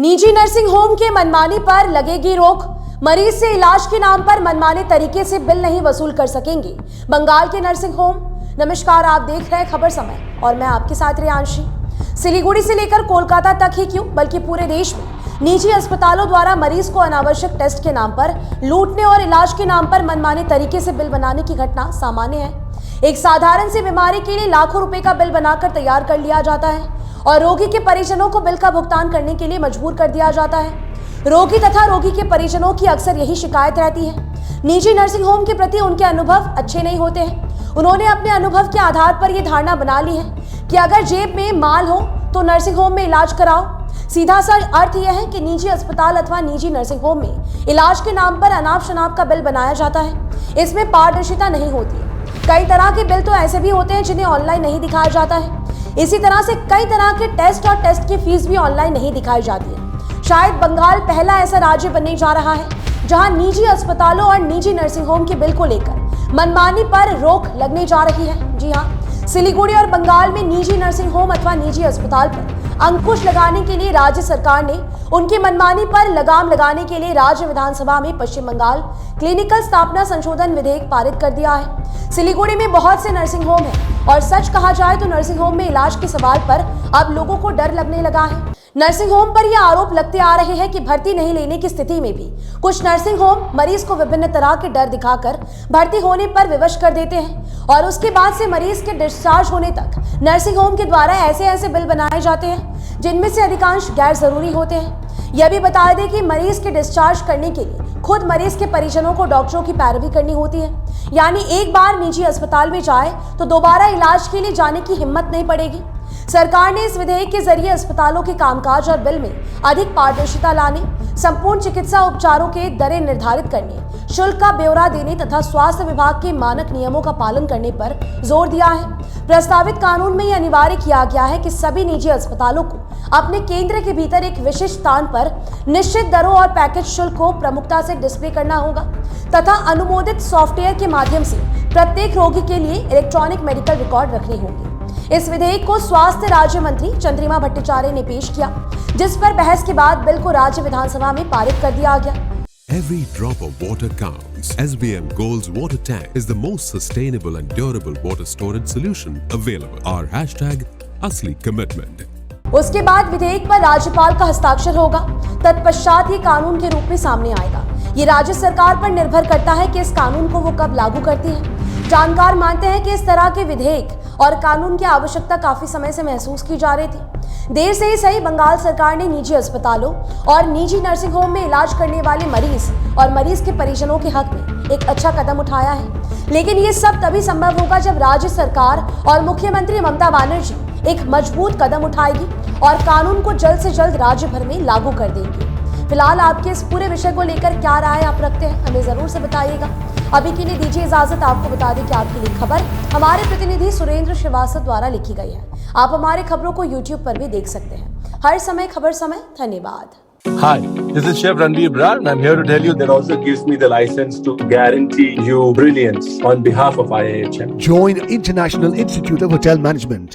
निजी nursing home के मनमानी पर लगेगी रोक। मरीज से इलाज के नाम पर मनमाने तरीके से बिल नहीं वसूल कर सकेंगे बंगाल के नर्सिंग होम। नमस्कार, आप देख रहे हैं खबर समय और मैं आपके साथ रियांशी। सिलीगुड़ी से लेकर कोलकाता तक ही क्यों बल्कि पूरे देश में निजी अस्पतालों द्वारा मरीज को अनावश्यक टेस्ट के नाम पर लूटने और इलाज के नाम पर मनमाने तरीके से बिल बनाने की घटना सामान्य है। एक साधारण सी बीमारी के लिए लाखों रुपए का बिल बनाकर तैयार कर लिया जाता है और रोगी के परिजनों को बिल का भुगतान करने के लिए मजबूर कर दिया जाता है। रोगी तथा रोगी के परिजनों की अक्सर यही शिकायत रहती है। निजी नर्सिंग होम के प्रति उनके अनुभव अच्छे नहीं होते हैं। उन्होंने अपने अनुभव के आधार पर यह धारणा बना ली है कि अगर जेब में माल हो तो नर्सिंग होम में इलाज कराओ। सीधा सा अर्थ यह है कि निजी अस्पताल अथवा निजी नर्सिंग होम में इलाज के नाम पर अनाप शनाप का बिल बनाया जाता है। इसमें पारदर्शिता नहीं होती है। कई तरह के बिल तो ऐसे भी होते हैं जिन्हें ऑनलाइन नहीं दिखाया जाता है। इसी तरह से कई तरह के टेस्ट और टेस्ट की फीस भी ऑनलाइन नहीं दिखाई जाती है। शायद बंगाल पहला ऐसा राज्य बनने जा रहा है जहां निजी अस्पतालों और निजी नर्सिंग होम के बिल को लेकर मनमानी पर रोक लगने जा रही है। जी हां, सिलीगुड़ी और बंगाल में निजी नर्सिंग होम अथवा निजी अस्पताल पर अंकुश लगाने के लिए राज्य सरकार ने उनकी मनमानी पर लगाम लगाने के लिए राज्य विधानसभा में पश्चिम बंगाल क्लिनिकल स्थापना संशोधन विधेयक पारित कर दिया है। सिलीगुड़ी में बहुत से नर्सिंग होम हैं और सच कहा जाए तो नर्सिंग होम में इलाज के सवाल पर अब लोगों को डर लगने लगा है। नर्सिंग होम पर यह आरोप लगते आ रहे हैं कि भर्ती नहीं लेने की स्थिति में भी कुछ नर्सिंग होम मरीज को विभिन्न तरह के डर दिखाकर भर्ती होने पर विवश कर देते हैं और उसके बाद से मरीज के डिस्चार्ज होने तक नर्सिंग होम के द्वारा ऐसे ऐसे बिल बनाए जाते हैं जिनमें से अधिकांश गैर जरूरी होते हैं। यह भी बता दें कि मरीज के डिस्चार्ज करने के लिए खुद मरीज के परिजनों को डॉक्टरों की पैरवी करनी होती है। यानी एक बार निजी अस्पताल में जाए तो दोबारा इलाज के लिए जाने की हिम्मत नहीं पड़ेगी। सरकार ने इस विधेयक के जरिए अस्पतालों के कामकाज और बिल में अधिक पारदर्शिता लाने, संपूर्ण चिकित्सा उपचारों के दरें निर्धारित करने, शुल्क का ब्यौरा देने तथा स्वास्थ्य विभाग के मानक नियमों का पालन करने पर जोर दिया है। प्रस्तावित कानून में यह अनिवार्य किया गया है कि सभी निजी अस्पतालों को अपने केंद्र के भीतर एक विशिष्ट स्थान पर निश्चित दरों और पैकेज शुल्क को प्रमुखता से डिस्प्ले करना होगा तथा अनुमोदित सॉफ्टवेयर के माध्यम से प्रत्येक रोगी के लिए इलेक्ट्रॉनिक मेडिकल रिकॉर्ड रखने होंगे। इस विधेयक को स्वास्थ्य राज्य मंत्री चंद्रिमा भट्टाचार्य ने पेश किया, जिस पर बहस के बाद बिल को राज्य विधानसभा में पारित कर दिया गया। Every drop of water counts. SBM Gold's water tank is the most sustainable and durable water storage solution available. Our hashtag असली commitment. उसके बाद विधेयक पर राज्यपाल का हस्ताक्षर होगा। तत्पश्चात ये कानून के रूप में सामने आएगा। ये राज्य सरकार पर निर्भर करता है कि इस कानून को वो कब लागू करती है। जानकार मानते हैं कि इस तरह के विधेयक और कानून की आवश्यकता काफी समय से महसूस की जा रही थी। देर से ही सही, बंगाल सरकार ने निजी अस्पतालों और निजी नर्सिंग होम में इलाज करने वाले मरीज और मरीज के परिजनों के हक में एक अच्छा कदम उठाया है। लेकिन ये सब तभी संभव होगा जब राज्य सरकार और मुख्यमंत्री ममता बनर्जी एक मजबूत कदम उठाएगी और कानून को जल्द से जल्द राज्य भर में लागू कर देंगे। फिलहाल आपके इस पूरे विषय को लेकर क्या राय आप रखते हैं, हमें जरूर से बताइएगा। अभी के लिए दीजिए इजाजत। आपको बता दें कि आपके लिए खबर हमारे प्रतिनिधि सुरेंद्र श्रीवास्तव द्वारा लिखी गई है। आप हमारे खबरों को YouTube पर भी देख सकते हैं। हर समय खबर समय। धन्यवाद। Hi, this is Chef Ranveer Brar and I'm here to tell you that also gives me the license to guarantee you brilliance on behalf of IIHM. Join International Institute of Hotel Management.